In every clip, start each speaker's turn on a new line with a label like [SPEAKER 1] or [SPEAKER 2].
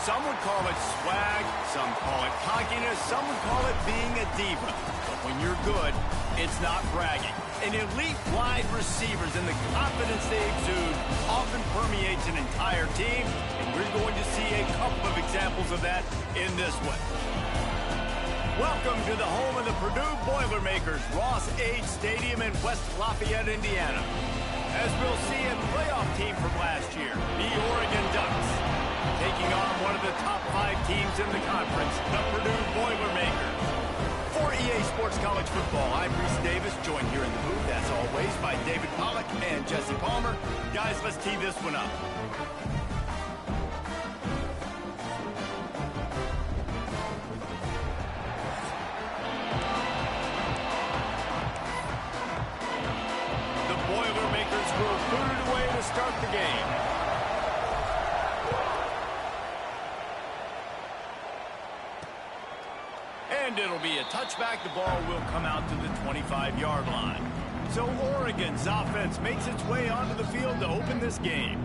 [SPEAKER 1] Some would call it swag, some call it cockiness, some would call it being a diva. But when you're good, it's not bragging. An elite wide receivers and the confidence they exude often permeates an entire team, and we're going to see a couple of examples of that in this one. Welcome to the home of the Purdue Boilermakers, Ross Age Stadium in West Lafayette, Indiana. As we'll see a playoff team from last year, the Oregon Ducks, taking on one of the top 5 teams in the conference, the Purdue Boilermakers. For EA Sports College Football, I'm Reese Davis, joined here in the booth, as always, by David Pollack and Jesse Palmer. Guys, let's tee this one up. The Boilermakers will put it away to start the game. And it'll be a touchback. The ball will come out to the 25-yard line. So Oregon's offense makes its way onto the field to open this game.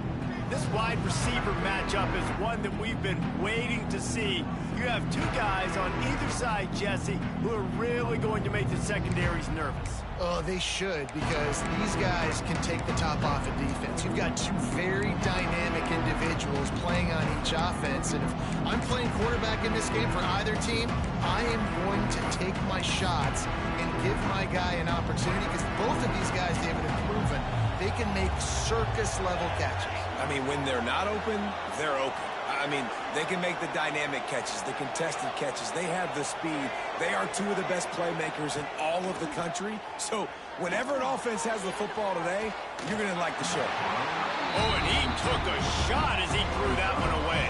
[SPEAKER 1] This wide receiver matchup is one that we've been waiting to see. You have two guys on either side, Jesse, who are really going to make the secondaries nervous.
[SPEAKER 2] Oh, they should, because these guys can take the top off of defense. You've got two very dynamic individuals playing on each offense, and if I'm playing quarterback in this game for either team, I am going to take my shots and give my guy an opportunity, because both of these guys, David, have proven they can make circus-level catches.
[SPEAKER 3] I mean, when they're not open, they're open. I mean, they can make the dynamic catches, the contested catches. They have the speed. They are two of the best playmakers in all of the country. So whenever an offense has the football today, you're going to like the show.
[SPEAKER 1] Oh, and he took a shot as he threw that one away.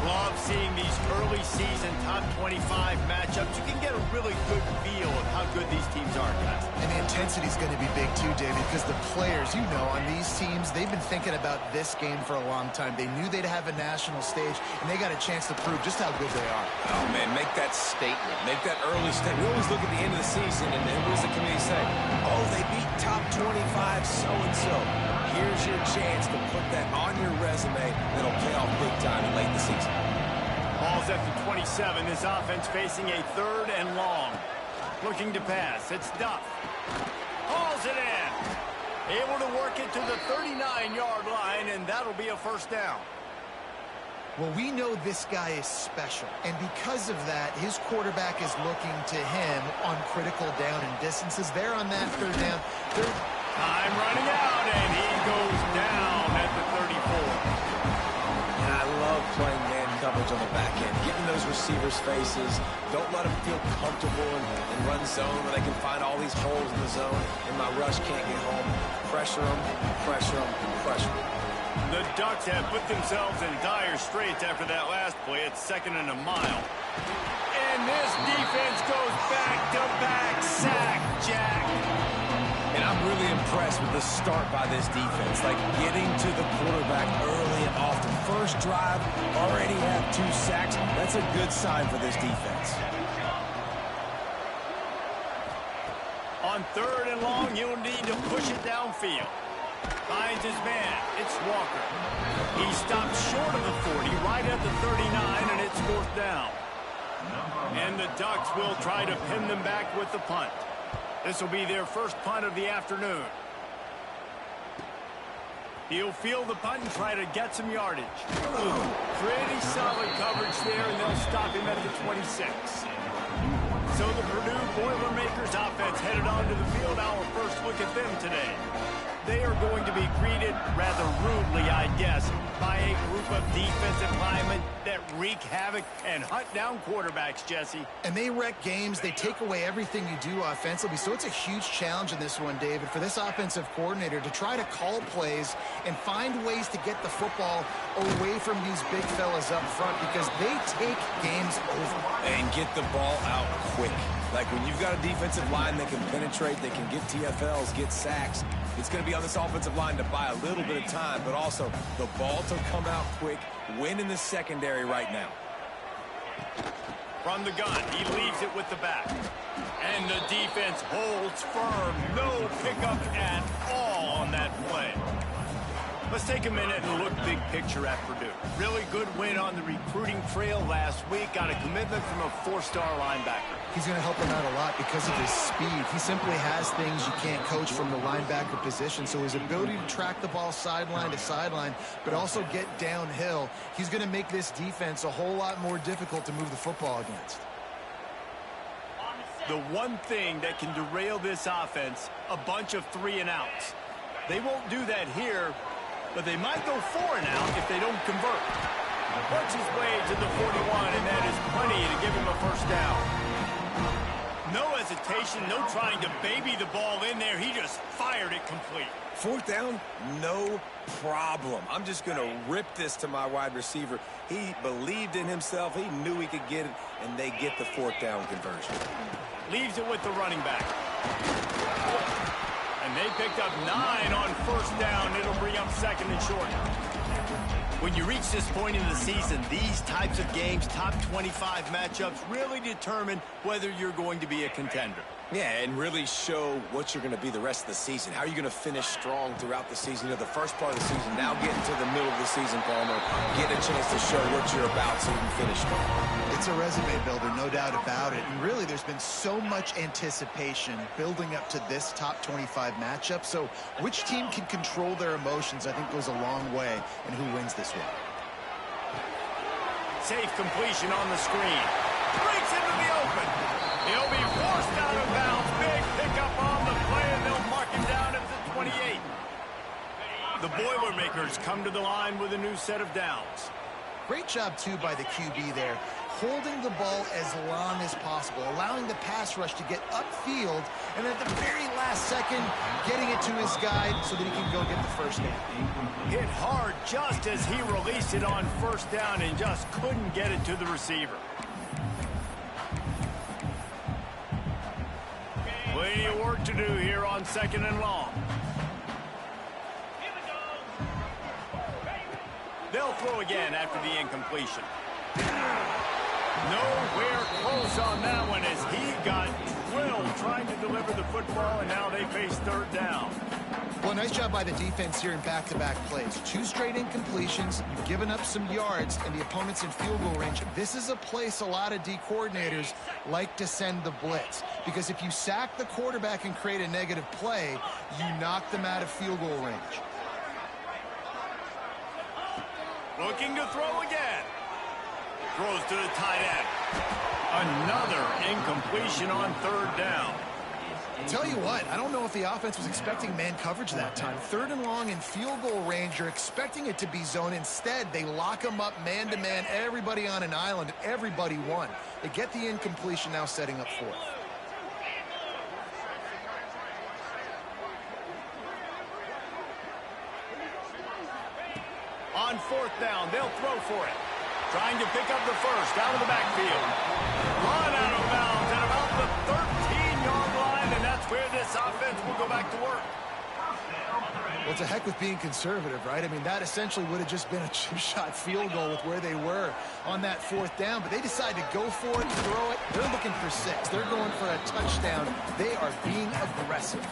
[SPEAKER 1] Love seeing these early season top 25 matchups. You can get a really good feel of how good these teams are, guys.
[SPEAKER 2] And the intensity is going to be big too, David, because the players, you know, on these teams, they've been thinking about this game for a long time. They knew they'd have a national stage, and they got a chance to prove just how good they are.
[SPEAKER 3] Oh, man, make that statement. Make that early statement. We always look at the end of the season, and what does the committee say? Oh, they beat top 25 so-and-so. Here's your chance to put that on your resume that'll pay off big time late in the season.
[SPEAKER 1] Ball's at the 27. This offense facing a 3rd and long. Looking to pass. It's Duff. Hauls it in. Able to work it to the 39-yard line, and that'll be a first down.
[SPEAKER 2] Well, we know this guy is special, and because of that, his quarterback is looking to him on critical down and distances. They're on that 3rd down.
[SPEAKER 1] Time running out, and he goes down at the 34.
[SPEAKER 3] And I love playing man coverage on the back end, getting those receivers' faces. Don't let them feel comfortable and run zone where they can find all these holes in the zone, and my rush can't get home. Pressure them, pressure them, pressure them.
[SPEAKER 1] The Ducks have put themselves in dire straits after that last play. It's 2nd and a mile. And this defense goes back-to-back sack, Jack.
[SPEAKER 3] And I'm really impressed with the start by this defense, like getting to the quarterback early and often. First drive, already have 2 sacks. That's a good sign for this defense.
[SPEAKER 1] On 3rd and long, you'll need to push it downfield. Finds his man. It's Walker. He stops short of the 40, right at the 39, and it's 4th down. And the Ducks will try to pin them back with the punt. This will be their first punt of the afternoon. He'll field the punt and try to get some yardage. Pretty solid coverage there, and they'll stop him at the 26. So the Purdue Boilermakers offense headed onto the field. Our first look at them today. They are going to be greeted rather rudely, I guess, by a group of defensive linemen that wreak havoc and hunt down quarterbacks, Jesse.
[SPEAKER 2] And they wreck games. They take away everything you do offensively. So it's a huge challenge in this one, David, for this offensive coordinator to try to call plays and find ways to get the football away from these big fellas up front, because they take games over.
[SPEAKER 3] And get the ball out quick. Like when you've got a defensive line that can penetrate, they can get TFLs, get sacks, it's going to be on this offensive line to buy a little bit of time, but also the ball to come out quick, win in the secondary right now.
[SPEAKER 1] From the gun, he leaves it with the back. And the defense holds firm. No pickup at all on that play. Let's take a minute and look big picture at Purdue. Really good win on the recruiting trail last week. Got a commitment from a 4-star linebacker.
[SPEAKER 2] He's going to help them out a lot because of his speed. He simply has things you can't coach from the linebacker position. So his ability to track the ball sideline to sideline, but also get downhill, he's going to make this defense a whole lot more difficult to move the football against.
[SPEAKER 1] The one thing that can derail this offense, a bunch of 3-and-outs. They won't do that here, but they might go 4-and-out if they don't convert. Works his way to the 41, and that is plenty to give him a first down. No hesitation, no trying to baby the ball in there. He just fired it complete.
[SPEAKER 3] 4th down, no problem. I'm just going to rip this to my wide receiver. He believed in himself. He knew he could get it, and they get the 4th down conversion.
[SPEAKER 1] Leaves it with the running back. And they picked up 9 on first down. It'll bring up 2nd and short. When you reach this point in the season, these types of games, top 25 matchups, really determine whether you're going to be a contender.
[SPEAKER 3] Yeah, and really show what you're going to be the rest of the season. How are you going to finish strong throughout the season? You know, the first part of the season, now getting to the middle of the season, Palmer, get a chance to show what you're about so you can finish strong.
[SPEAKER 2] It's a resume builder, no doubt about it. And really, there's been so much anticipation building up to this top 25 matchup. So which team can control their emotions, I think, goes a long way in who wins this one.
[SPEAKER 1] Safe completion on the screen. Breaks into the open. He'll be forced out of bounds. Big pickup on the play, and they'll mark him down at the 28. The Boilermakers come to the line with a new set of downs.
[SPEAKER 2] Great job, too, by the QB there, holding the ball as long as possible, allowing the pass rush to get upfield, and at the very last second, getting it to his guy so that he can go get the first down.
[SPEAKER 1] Hit hard just as he released it on first down and just couldn't get it to the receiver. Plenty of work to do here on 2nd and long. They'll throw again after the incompletion. Nowhere close on that one as he got drilled trying to deliver the football, and now they face 3rd down.
[SPEAKER 2] Well, nice job by the defense here in back-to-back plays. 2 straight incompletions, you've given up some yards, and the opponent's in field goal range. This is a place a lot of D coordinators like to send the blitz, because if you sack the quarterback and create a negative play, you knock them out of field goal range.
[SPEAKER 1] Looking to throw again. Throws to the tight end. Another incompletion on 3rd down.
[SPEAKER 2] Tell you what, I don't know if the offense was expecting man coverage that time. 3rd and long in field goal range, you're expecting it to be zone. Instead, they lock them up man-to-man, everybody on an island, everybody won. They get the incompletion, now setting up 4th.
[SPEAKER 1] On 4th down, they'll throw for it. Trying to pick up the first out of the backfield. Run out of bounds at about the 13-yard line, and that's where this offense will go back to work.
[SPEAKER 2] Well, it's a heck with being conservative, right? I mean, that essentially would have just been a 2-shot field goal with where they were on that 4th down, but they decide to go for it, throw it. They're looking for 6. They're going for a touchdown. They are being aggressive.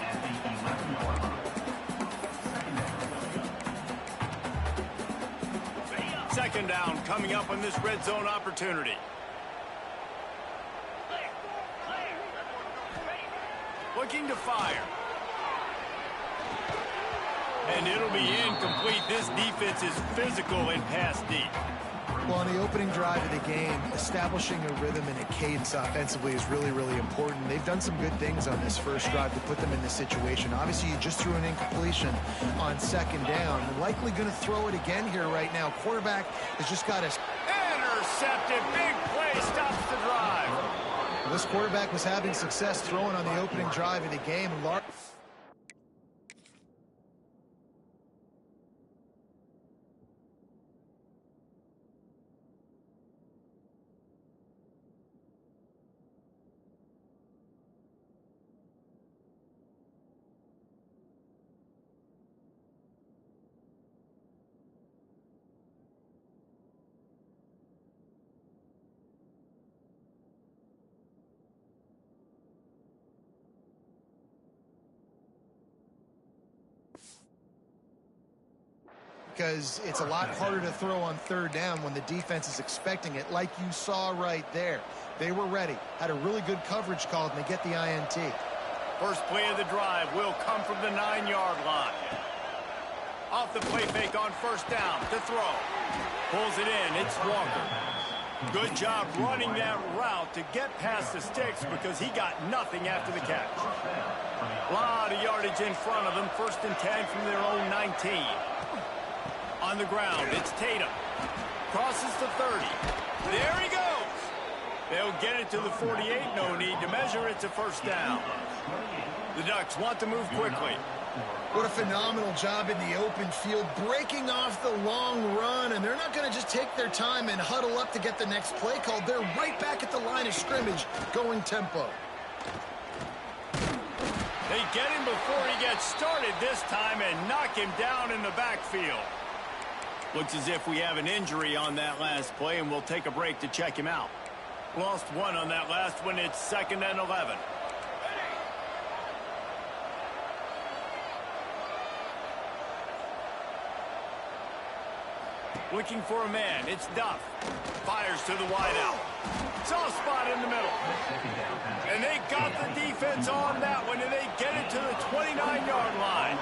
[SPEAKER 1] 2nd down coming up on this red zone opportunity. Looking to fire. And it'll be incomplete. This defense is physical and pass deep.
[SPEAKER 2] Well, on the opening drive of the game, establishing a rhythm and a cadence offensively is really, really important. They've done some good things on this first drive to put them in this situation. Obviously, you just threw an incompletion on 2nd down. They're likely going to throw it again here right now. Quarterback has just got a...
[SPEAKER 1] Intercepted. Big play stops the drive.
[SPEAKER 2] Well, this quarterback was having success throwing on the opening drive of the game. because it's a lot harder to throw on third down when the defense is expecting it, like you saw right there. They were ready, had a really good coverage call, and they get the INT.
[SPEAKER 1] First play of the drive will come from the 9-yard line. Off the play fake on first down to throw. Pulls it in. It's Walker. Good job running that route to get past the sticks because he got nothing after the catch. A lot of yardage in front of them. First and 10 from their own 19. On the ground, it's Tatum. Crosses to 30. There he goes. They'll get it to the 48. No need to measure. It's a first down. The Ducks want to move quickly.
[SPEAKER 2] What a phenomenal job in the open field, breaking off the long run, and they're not going to just take their time and huddle up to get the next play called. They're right back at the line of scrimmage, going tempo.
[SPEAKER 1] They get him before he gets started this time and knock him down in the backfield. Looks as if we have an injury on that last play, and we'll take a break to check him out. Lost one on that last one. It's 2nd and 11. Looking for a man. It's Duff. Fires to the wideout. Soft spot in the middle. And they got the defense on that one, and they get it to the 29-yard line.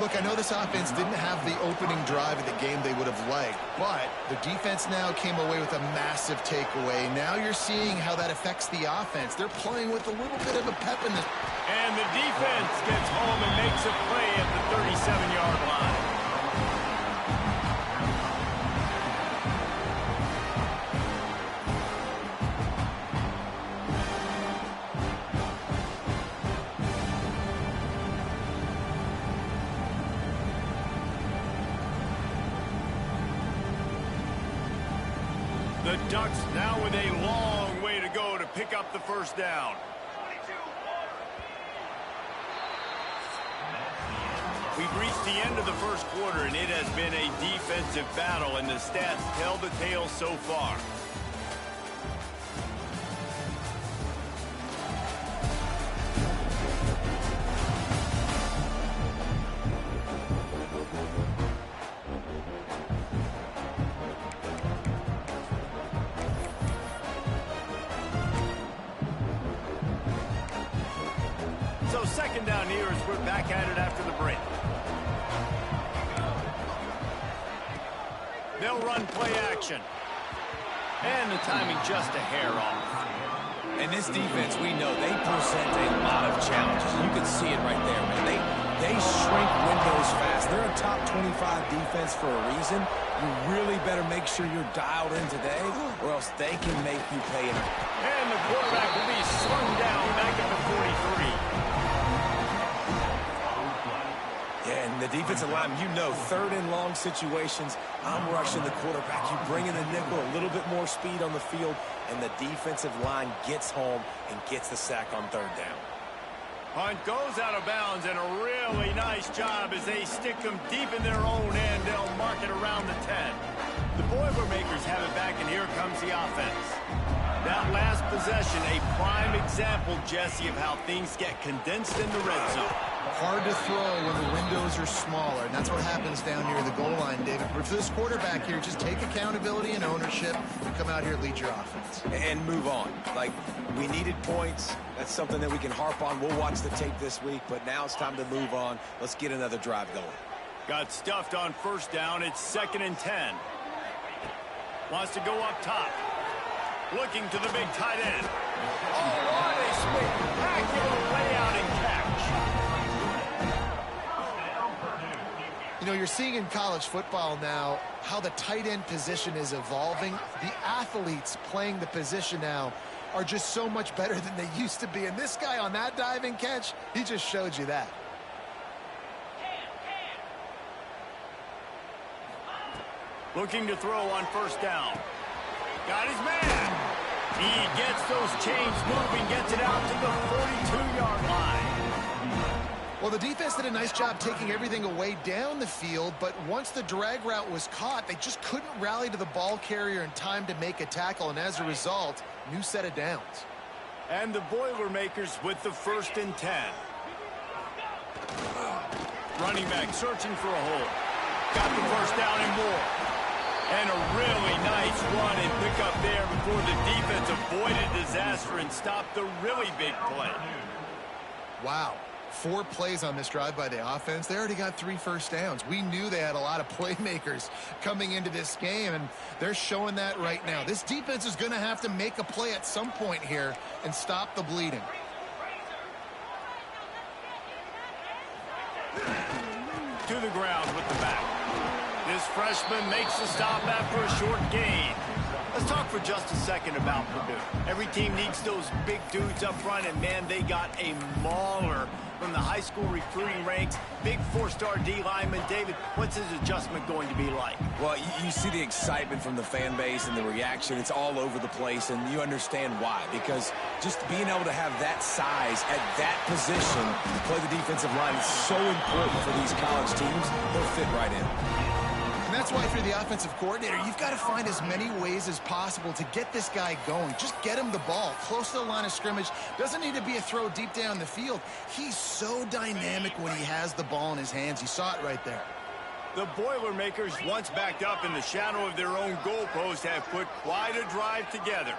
[SPEAKER 2] Look, I know this offense didn't have the opening drive of the game they would have liked, but the defense now came away with a massive takeaway. Now you're seeing how that affects the offense. They're playing with a little bit of a pep in this.
[SPEAKER 1] And the defense gets home and makes a play at the 37-yard line. The Ducks now with a long way to go to pick up the first down. We've reached the end of the first quarter, and it has been a defensive battle, and the stats tell the tale so far. So 2nd down here as we're back at it after the break. They'll run play action. And the timing just a hair off.
[SPEAKER 3] And this defense, we know, they present a lot of challenges. You can see it right there, man. They shrink windows fast. They're a top 25 defense for a reason. You really better make sure you're dialed in today, or else they can make you pay it.
[SPEAKER 1] And the quarterback will be slung down back at the 43.
[SPEAKER 3] Yeah, and the defensive line, you know, 3rd and long situations, I'm rushing the quarterback. You bring in the nickel, a little bit more speed on the field, and the defensive line gets home and gets the sack on 3rd down.
[SPEAKER 1] Punt goes out of bounds, and a really nice job as they stick them deep in their own end. They'll mark it around the 10. The Boilermakers have it back, and here comes the offense. That last possession, a prime example, Jesse, of how things get condensed in the red zone.
[SPEAKER 2] Hard to throw when the windows are smaller, and that's what happens down near the goal line, David. But for this quarterback here, just take accountability and ownership and come out here and lead your offense.
[SPEAKER 3] And move on. Like, we needed points. That's something that we can harp on. We'll watch the tape this week, but now it's time to move on. Let's get another drive going.
[SPEAKER 1] Got stuffed on first down. It's 2nd and 10. Wants to go up top. Looking to the big tight end. Oh, what a spectacular layout and catch.
[SPEAKER 2] You know, you're seeing in college football now how the tight end position is evolving. The athletes playing the position now are just so much better than they used to be. And this guy on that diving catch, he just showed you that.
[SPEAKER 1] Looking to throw on first down. Got his man. He gets those chains moving, gets it out to the 42-yard line.
[SPEAKER 2] Well, the defense did a nice job taking everything away down the field, but once the drag route was caught, they just couldn't rally to the ball carrier in time to make a tackle, and as a result, new set of downs.
[SPEAKER 1] And the Boilermakers with the 1st and 10. Running back searching for a hole. got the first down and more. And a really nice run and pick up there before the defense avoided disaster and stopped the really big play.
[SPEAKER 2] Wow. 4 plays on this drive by the offense. They already got 3 first downs. We knew they had a lot of playmakers coming into this game, and they're showing that right now. This defense is going to have to make a play at some point here and stop the bleeding.
[SPEAKER 1] To the ground with the back. This freshman makes the stop after a short gain. Let's talk for just a second about Purdue. Every team needs those big dudes up front, and, man, they got a mauler from the high school recruiting ranks. Big 4-star D lineman. David, what's his adjustment going to be like?
[SPEAKER 3] Well, you see the excitement from the fan base and the reaction. It's all over the place, and you understand why. Because just being able to have that size at that position to play the defensive line is so important for these college teams. They'll fit right in.
[SPEAKER 2] And that's why, if you're the offensive coordinator, you've got to find as many ways as possible to get this guy going. Just get him the ball close to the line of scrimmage. Doesn't need to be a throw deep down the field. He's so dynamic when he has the ball in his hands. You saw it right there.
[SPEAKER 1] The Boilermakers, once backed up in the shadow of their own goalpost, have put quite a drive together.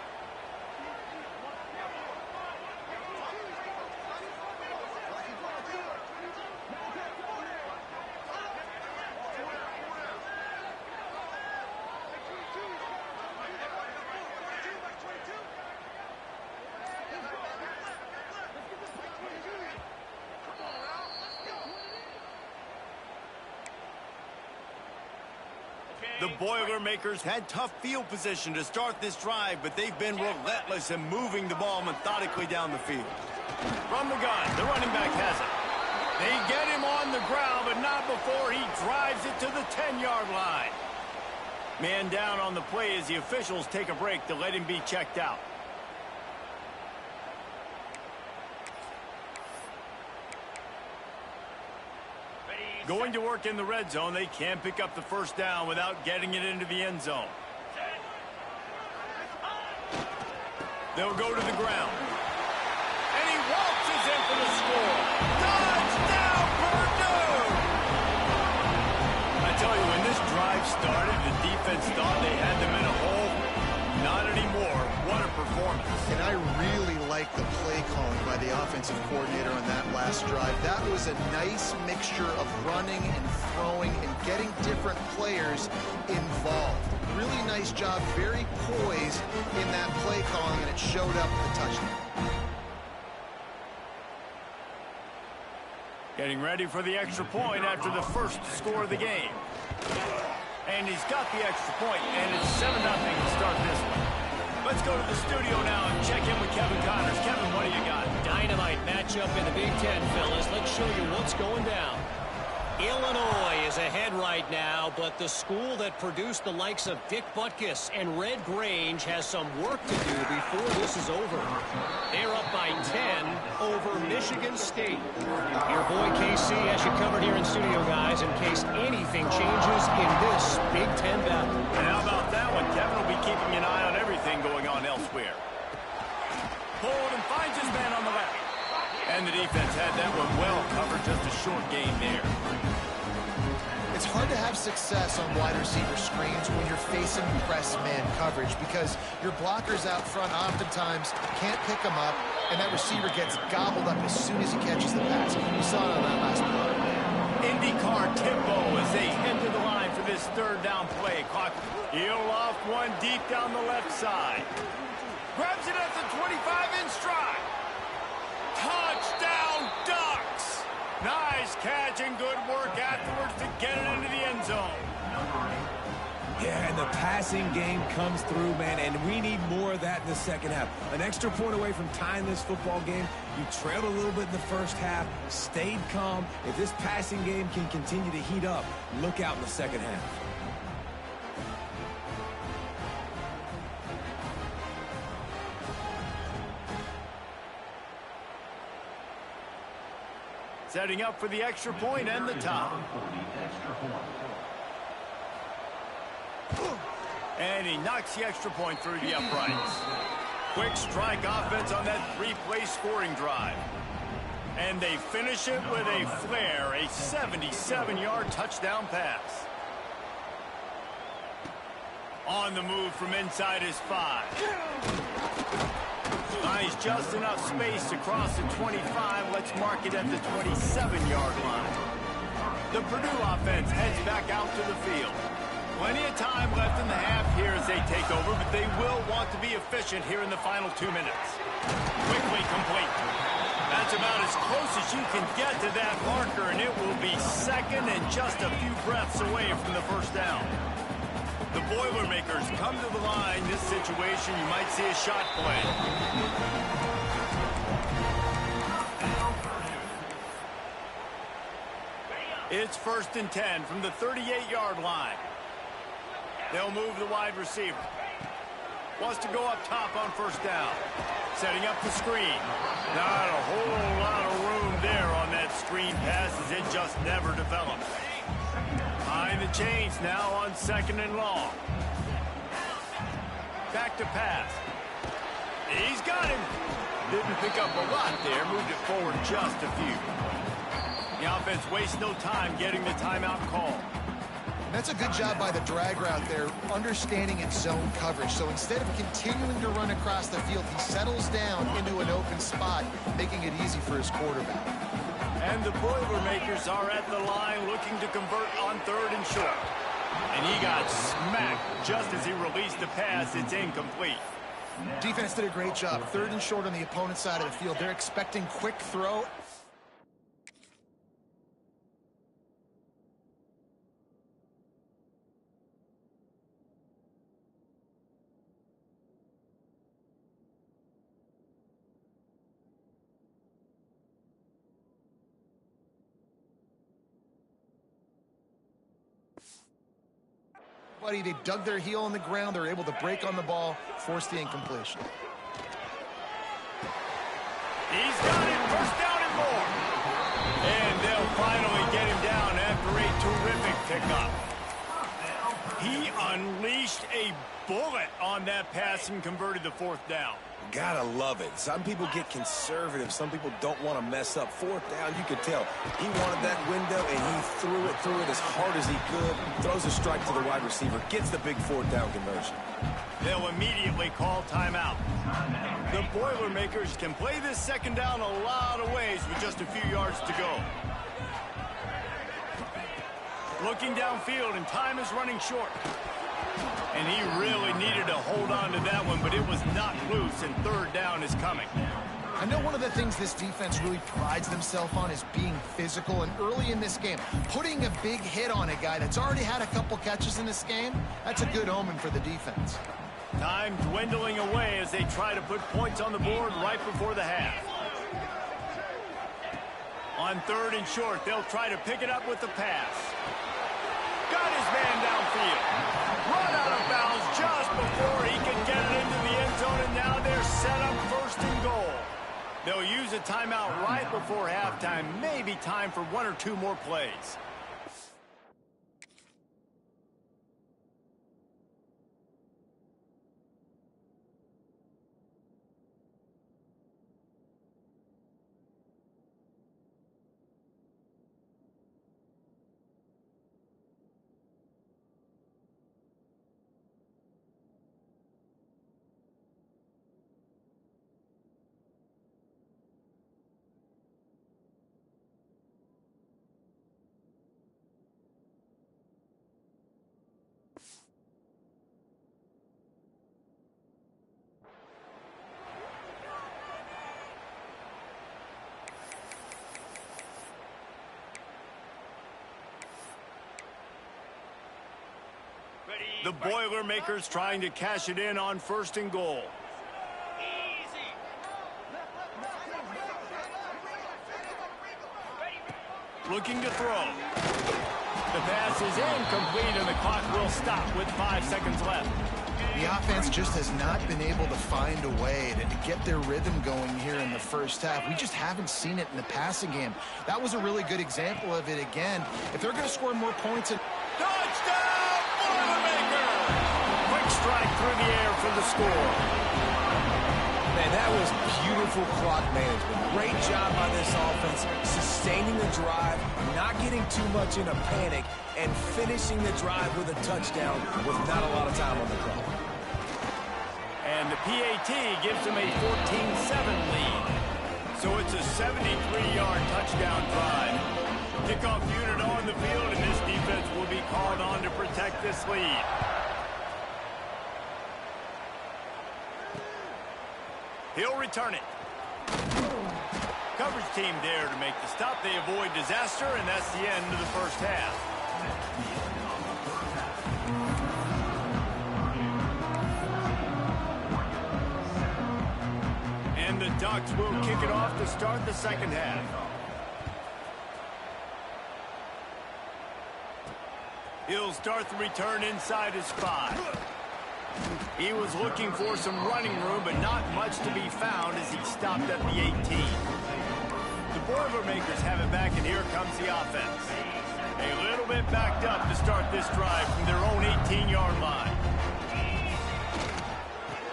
[SPEAKER 1] The Boilermakers had tough field position to start this drive, but they've been relentless in moving the ball methodically down the field. From the gun, the running back has it. They get him on the ground, but not before he drives it to the 10-yard line. Man down on the play as the officials take a break to let him be checked out. Going to work in the red zone, they can't pick up the first down without getting it into the end zone. They'll go to the ground. And he waltzes in for the score. Touchdown, Purdue! I tell you, when this drive started, the defense thought they had them in a hole. Not anymore. What a performance.
[SPEAKER 2] And I really like the play calling by the offensive coordinator on that last drive. That was a nice mixture of running and throwing and getting different players involved. Really nice job, very poised in that play calling, and it showed up with a touchdown.
[SPEAKER 1] Getting ready for the extra point after the first score of the game. And he's got the extra point, and it's 7-0 to start this one. Let's go to the studio now and check in with Kevin Connors. Kevin, what do you got?
[SPEAKER 4] Dynamite matchup in the Big Ten, fellas. Let's show you what's going down. Illinois is ahead right now, but the school that produced the likes of Dick Butkus and Red Grange has some work to do before this is over. They're up by 10 over Michigan State. Your boy KC has you covered here in studio, guys, in case anything changes in this Big Ten battle.
[SPEAKER 1] And how about that one? Kevin will be keeping an eye on everything going on elsewhere. Hold and finds his man on the left. And the defense had that one well covered, just a short gain there.
[SPEAKER 2] It's hard to have success on wide receiver screens when you're facing press man coverage because your blockers out front oftentimes can't pick them up, and that receiver gets gobbled up as soon as he catches the pass. We saw it on that last play.
[SPEAKER 1] IndyCar tempo as they head to the line for this third down play. Clock, he'll off one deep down the left side. Grabs it at the 25 in stride. Touchdown, Ducks! Nice catch and good work afterwards to get it into the end zone.
[SPEAKER 3] Yeah, and the passing game comes through, man, and we need more of that in the second half. An extra point away from tying this football game. You trailed a little bit in the first half, stayed calm. If this passing game can continue to heat up, look out in the second half.
[SPEAKER 1] Setting up for the extra point and the top. And he knocks the extra point through the uprights. Quick strike offense on that 3-play scoring drive. And they finish it with a flare, a 77-yard touchdown pass. On the move from inside his 5. Finds just enough space to cross the 25. Let's mark it at the 27-yard line. The Purdue offense heads back out to the field. Plenty of time left in the half here as they take over, but they will want to be efficient here in the final 2 minutes. Quickly complete. That's about as close as you can get to that marker, and it will be second and just a few breaths away from the first down. The Boilermakers come to the line. This situation, you might see a shot play. It's 1st and 10 from the 38-yard line. They'll move the wide receiver. Wants to go up top on 1st down. Setting up the screen. Not a whole lot of room there on that screen pass as it just never developed. Behind the chains now on 2nd and long. Back to pass. He's got him. Didn't pick up a lot there. Moved it forward just a few. The offense wastes no time getting the timeout call.
[SPEAKER 2] That's a good job by the drag route there, understanding its zone coverage. So instead of continuing to run across the field, he settles down into an open spot, making it easy for his quarterback.
[SPEAKER 1] And the Boilermakers are at the line looking to convert on 3rd and short. And he got smacked just as he released the pass. It's incomplete.
[SPEAKER 2] Defense did a great job. 3rd and short on the opponent's side of the field. They're expecting quick throw. They dug their heel on the ground. They're able to break on the ball, force the incompletion.
[SPEAKER 1] He's got it. 1st down and more. And they'll finally get him down after a terrific pickup. He unleashed a bullet on that pass and converted the 4th down.
[SPEAKER 3] Gotta love it. Some people get conservative. Some people don't want to mess up. 4th down, you could tell. He wanted that window, and he threw it as hard as he could. Throws a strike to the wide receiver. Gets the big 4th down conversion.
[SPEAKER 1] They'll immediately call timeout. The Boilermakers can play this 2nd down a lot of ways with just a few yards to go. Looking downfield, and time is running short. And he really needed to hold on to that one, but it was knocked loose, and 3rd down is coming.
[SPEAKER 2] I know one of the things this defense really prides themselves on is being physical, and early in this game, putting a big hit on a guy that's already had a couple catches in this game, that's a good omen for the defense.
[SPEAKER 1] Time dwindling away as they try to put points on the board right before the half. On 3rd and short, they'll try to pick it up with the pass. Got his man downfield. Run out of bounds just before he can get it into the end zone, and now they're set up 1st and goal. They'll use a timeout right before halftime. Maybe time for 1 or 2 more plays. The Boilermakers trying to cash it in on 1st and goal. Looking to throw. The pass is incomplete, and the clock will stop with 5 seconds left.
[SPEAKER 2] The offense just has not been able to find a way to get their rhythm going here in the 1st half. We just haven't seen it in the passing game. That was a really good example of it again. If they're going to score more points...
[SPEAKER 1] Touchdown, Boilermaker! Quick strike through the air for the score.
[SPEAKER 3] Man, that was beautiful clock management. Great job by this offense, sustaining the drive, not getting too much in a panic, and finishing the drive with a touchdown with not a lot of time on the clock.
[SPEAKER 1] And the PAT gives them a 14-7 lead. So it's a 73-yard touchdown drive. Kickoff unit on the field, and this defense will be called on to protect this lead. He'll return it. Coverage team there to make the stop. They avoid disaster, and that's the end of the first half. And the Ducks will kick it off to start the second half. He'll start the return inside his 5. He was looking for some running room, but not much to be found as he stopped at the 18. The Boilermakers have it back, and here comes the offense. A little bit backed up to start this drive from their own 18-yard line.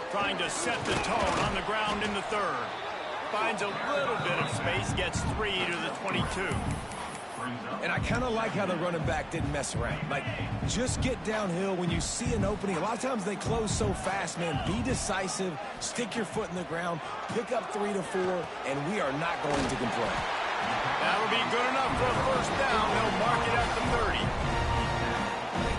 [SPEAKER 1] Trying to set the tone on the ground in the third. Finds a little bit of space, gets 3 to the 22.
[SPEAKER 3] And I kind of like how the running back didn't mess around. Like, just get downhill when you see an opening. A lot of times they close so fast, man. Be decisive, stick your foot in the ground, pick up 3 to 4, and we are not going to complain.
[SPEAKER 1] That'll be good enough for a first down. They'll mark it at the 30.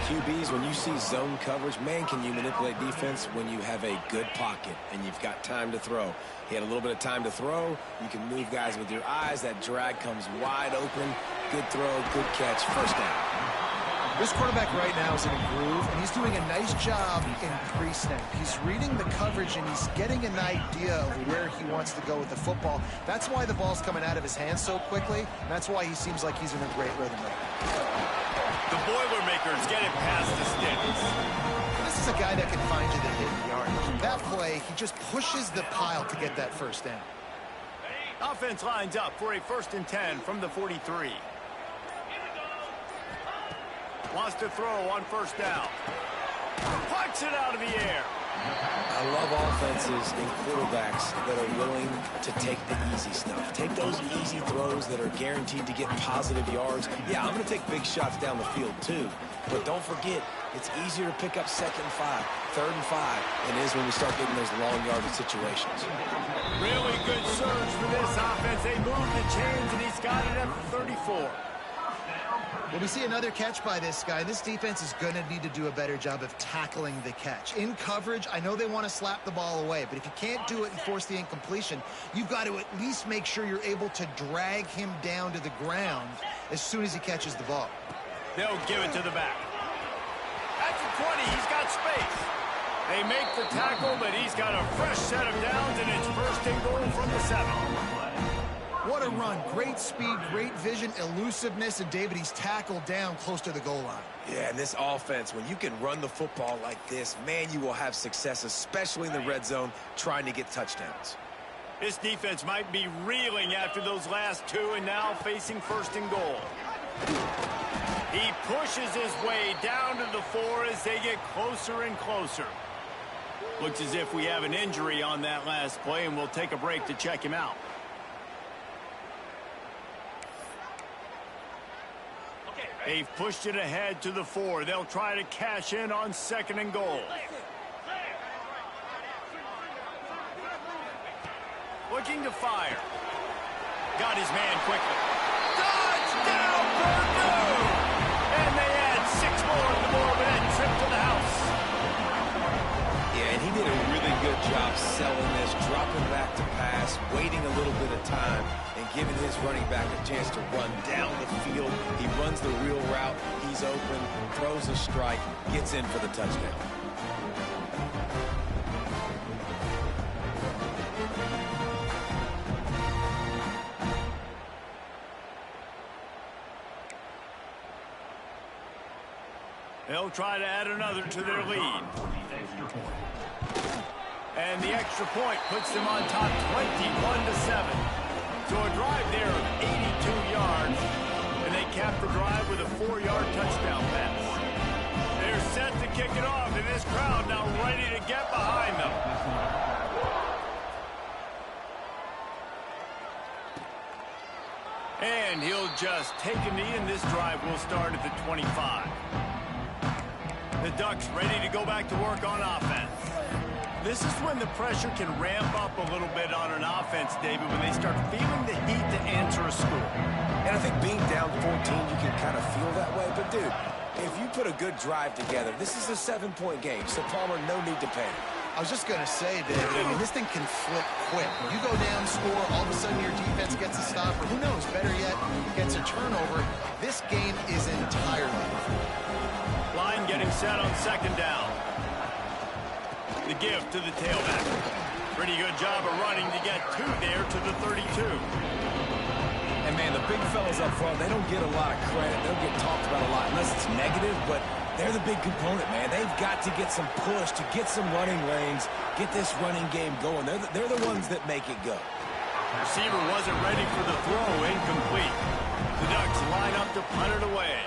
[SPEAKER 3] QBs, when you see zone coverage, man, can you manipulate defense when you have a good pocket and you've got time to throw. He had a little bit of time to throw. You can move guys with your eyes. That drag comes wide open. Good throw, good catch, first down.
[SPEAKER 2] This quarterback right now is in a groove, and he's doing a nice job in pre-snap. He's reading the coverage, and he's getting an idea of where he wants to go with the football. That's why the ball's coming out of his hands so quickly, and that's why he seems like he's in a great rhythm right now.
[SPEAKER 1] The Boilermakers get it past the sticks.
[SPEAKER 2] This is a guy that can find you the hidden yardage. That play, he just pushes the pile to get that first down.
[SPEAKER 1] Offense lines up for a 1st and 10 from the 43. Wants to throw on first down. Pucks it out of the air.
[SPEAKER 3] I love offenses and quarterbacks that are willing to take the easy stuff. Take those easy throws that are guaranteed to get positive yards. Yeah, I'm going to take big shots down the field too. But don't forget, it's easier to pick up 2nd and 5, 3rd and 5 than it is when we start getting those long yardage situations.
[SPEAKER 1] Really good surge for this offense. They move the chains, and he's got it at the 34.
[SPEAKER 2] Well, we see another catch by this guy. This defense is going to need to do a better job of tackling the catch. In coverage, I know they want to slap the ball away, but if you can't do it and force the incompletion, you've got to at least make sure you're able to drag him down to the ground as soon as he catches the ball.
[SPEAKER 1] They'll give it to the back. At the 20, he's got space. They make the tackle, but he's got a fresh set of downs, and it's 1st and goal from the 7.
[SPEAKER 2] What a run. Great speed, great vision, elusiveness, and David, he's tackled down close to the goal line.
[SPEAKER 3] Yeah, and this offense, when you can run the football like this, man, you will have success, especially in the red zone, trying to get touchdowns.
[SPEAKER 1] This defense might be reeling after those last 2 and now facing 1st and goal. He pushes his way down to the 4 as they get closer and closer. Looks as if we have an injury on that last play, and we'll take a break to check him out. They've pushed it ahead to the 4. They'll try to cash in on 2nd and goal. Looking to fire. Got his man quickly. Touchdown, Purdue! And they add 6 more to the board with that trip to the house.
[SPEAKER 3] Yeah, and he did a really good job selling this, dropping back to pass, waiting a little bit of time, and giving his running back a chance to run down the field. He runs the real route. He's open, throws a strike, gets in for the touchdown.
[SPEAKER 1] They'll try to add another to their lead. And the extra point puts them on top 21-7. So a drive there of 82 yards, and they cap the drive with a 4-yard touchdown pass. They're set to kick it off, and this crowd now ready to get behind them. And he'll just take a knee, and this drive will start at the 25. The Ducks ready to go back to work on offense. This is when the pressure can ramp up a little bit on an offense, David, when they start feeling the heat to answer a score.
[SPEAKER 3] And I think being down 14, you can kind of feel that way. But, dude, if you put a good drive together, this is a 7-point game, so Palmer, no need to panic.
[SPEAKER 2] I was just going to say, David, I mean, this thing can flip quick. You go down, score, all of a sudden your defense gets a stop, or who knows, better yet, gets a turnover. This game is entirely different.
[SPEAKER 1] Line getting set on second down. The give to the tailback. Pretty good job of running to get two there to the 32.
[SPEAKER 3] And, man, the big fellas up front, they don't get a lot of credit. They don't get talked about a lot unless it's negative, but they're the big component, man. They've got to get some push, to get some running lanes, get this running game going. They're the ones that make it go.
[SPEAKER 1] Receiver wasn't ready for the throw, incomplete. The Ducks line up to punt it away.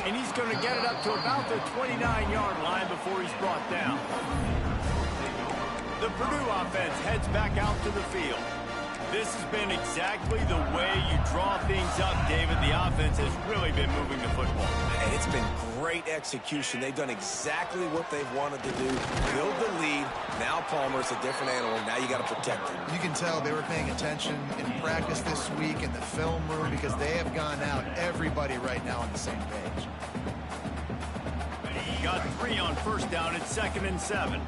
[SPEAKER 1] And he's going to get it up to about the 29-yard line before he's brought down. The Purdue offense heads back out to the field. This has been exactly the way you draw things up, David. The offense has really been moving the football.
[SPEAKER 3] And it's been great execution. They've done exactly what they've wanted to do. Build the lead. Now Palmer's a different animal. Now you got to protect him.
[SPEAKER 2] You can tell they were paying attention in practice this week in the film room because they have gone out, everybody right now on the same page.
[SPEAKER 1] Got 3 on first down. It's 2nd and 7.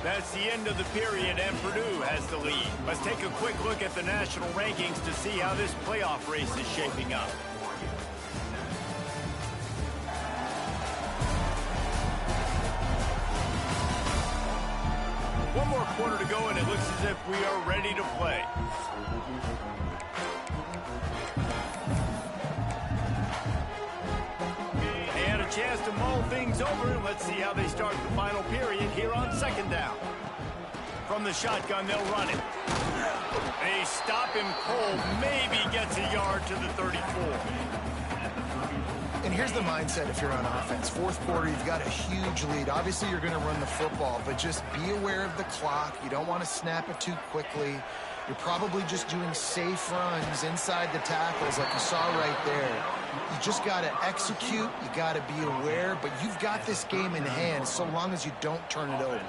[SPEAKER 1] That's the end of the period, and Purdue has the lead. Let's take a quick look at the national rankings to see how this playoff race is shaping up. One more quarter to go, and it looks as if we are ready to play. They had a chance to mull things over, and let's see how they start the final period here on second down. From the shotgun, they'll run it. They stop him cold, maybe gets a yard to the 34.
[SPEAKER 2] And here's the mindset if you're on offense. Fourth quarter, you've got a huge lead. Obviously, you're going to run the football, but just be aware of the clock. You don't want to snap it too quickly. You're probably just doing safe runs inside the tackles like you saw right there. You just got to execute. You got to be aware, but you've got this game in hand so long as you don't turn it over.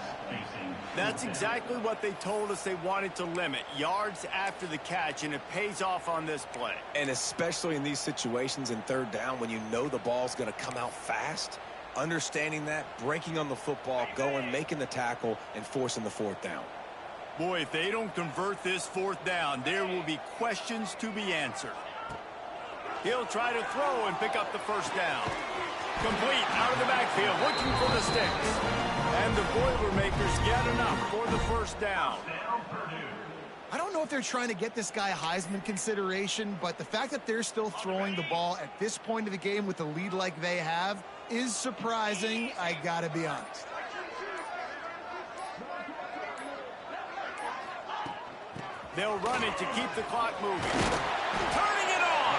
[SPEAKER 1] That's exactly what they told us they wanted to limit. Yards after the catch, and it pays off on this play.
[SPEAKER 3] And especially in these situations in third down when you know the ball's going to come out fast, understanding that, breaking on the football, going, making the tackle, and forcing the fourth down.
[SPEAKER 1] Boy, if they don't convert this fourth down, there will be questions to be answered. He'll try to throw and pick up the first down. Complete out of the backfield, looking for the sticks. And the Boilermakers get enough for the first down.
[SPEAKER 2] I don't know if they're trying to get this guy Heisman consideration, but the fact that they're still throwing the ball at this point of the game with a lead like they have is surprising, I gotta be honest.
[SPEAKER 1] They'll run it to keep the clock moving. Turning it on!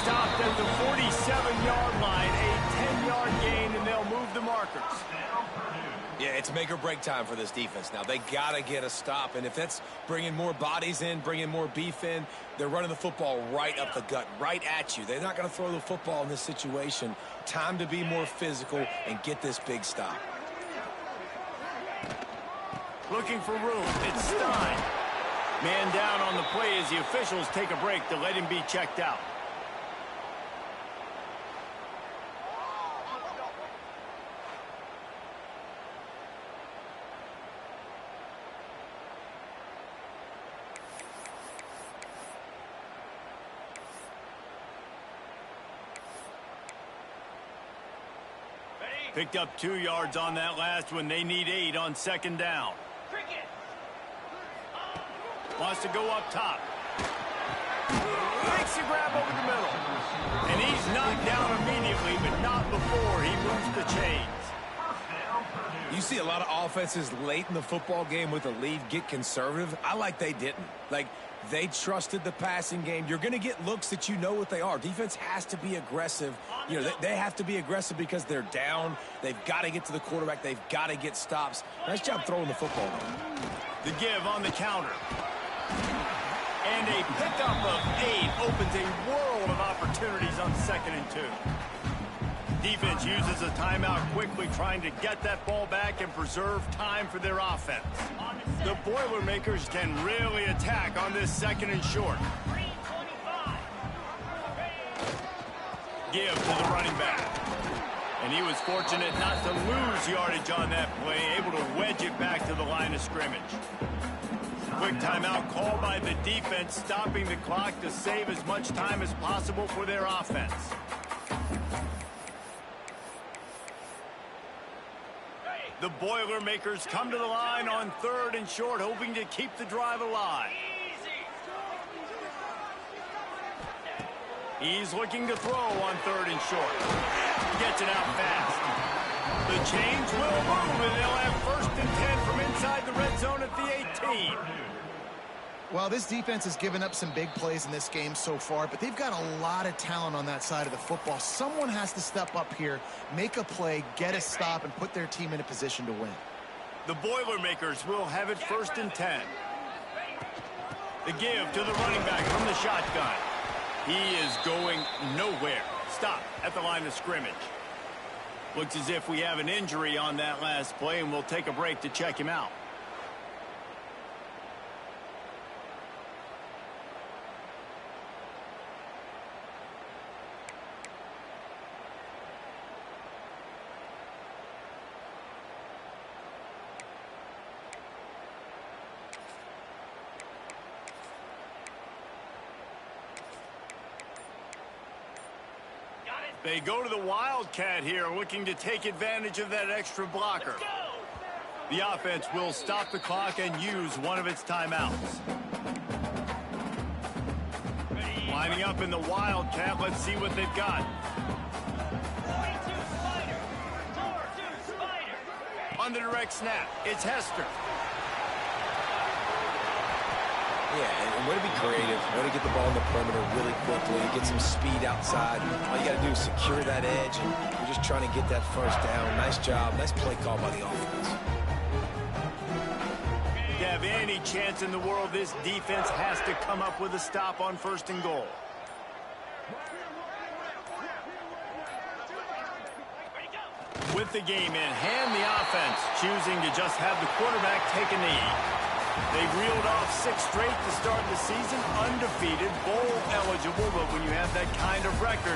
[SPEAKER 1] Stopped at the 47-yard line, a 10-yard gain, and they'll move the markers.
[SPEAKER 3] Yeah, it's make or break time for this defense now. They got to get a stop, and if that's bringing more bodies in, bringing more beef in, they're running the football right up the gut, right at you. They're not going to throw the football in this situation. Time to be more physical and get this big stop.
[SPEAKER 1] Looking for room. It's Stein. Man down on the play as the officials take a break to let him be checked out. Picked up 2 yards on that last one. They need 8 on second down. Wants to go up top. Makes the grab over the middle. And he's knocked down immediately, but not before he moves the chains.
[SPEAKER 3] You see a lot of offenses late in the football game with a lead get conservative. I like they didn't. Like, they trusted the passing game. You're going to get looks that you know what they are. Defense has to be aggressive. You know, they have to be aggressive because they're down. They've got to get to the quarterback. They've got to get stops. Nice job throwing the football, though.
[SPEAKER 1] The give on the counter. And a pickup of 8 opens a world of opportunities on 2nd and 2. Defense uses a timeout quickly, trying to get that ball back and preserve time for their offense. The Boilermakers can really attack on this 2nd and short. Give to the running back. And he was fortunate not to lose yardage on that play, able to wedge it back to the line of scrimmage. Quick timeout called by the defense, stopping the clock to save as much time as possible for their offense. The Boilermakers come to the line on 3rd and short, hoping to keep the drive alive. He's looking to throw on 3rd and short. Gets it out fast. The chains will move, and they'll have 1st and 10 from inside the red zone at the 18.
[SPEAKER 2] Well, this defense has given up some big plays in this game so far, but they've got a lot of talent on that side of the football. Someone has to step up here, make a play, get a stop, and put their team in a position to win.
[SPEAKER 1] The Boilermakers will have it 1st and 10. The give to the running back from the shotgun. He is going nowhere. Stop at the line of scrimmage. Looks as if we have an injury on that last play, and we'll take a break to check him out. They go to the Wildcat here, looking to take advantage of that extra blocker. The offense will stop the clock and use one of its timeouts. Lining up in the Wildcat, let's see what they've got. On the direct snap, it's Hester.
[SPEAKER 3] Yeah, and way to be creative, way to get the ball in the perimeter really quickly, get some speed outside. All you got to do is secure that edge, and you're just trying to get that 1st down. Nice job, nice play call by the offense.
[SPEAKER 1] To have any chance in the world, this defense has to come up with a stop on 1st and goal. With the game in hand, the offense choosing to just have the quarterback take a knee. They've reeled off 6 straight to start the season, undefeated, bowl eligible, but when you have that kind of record,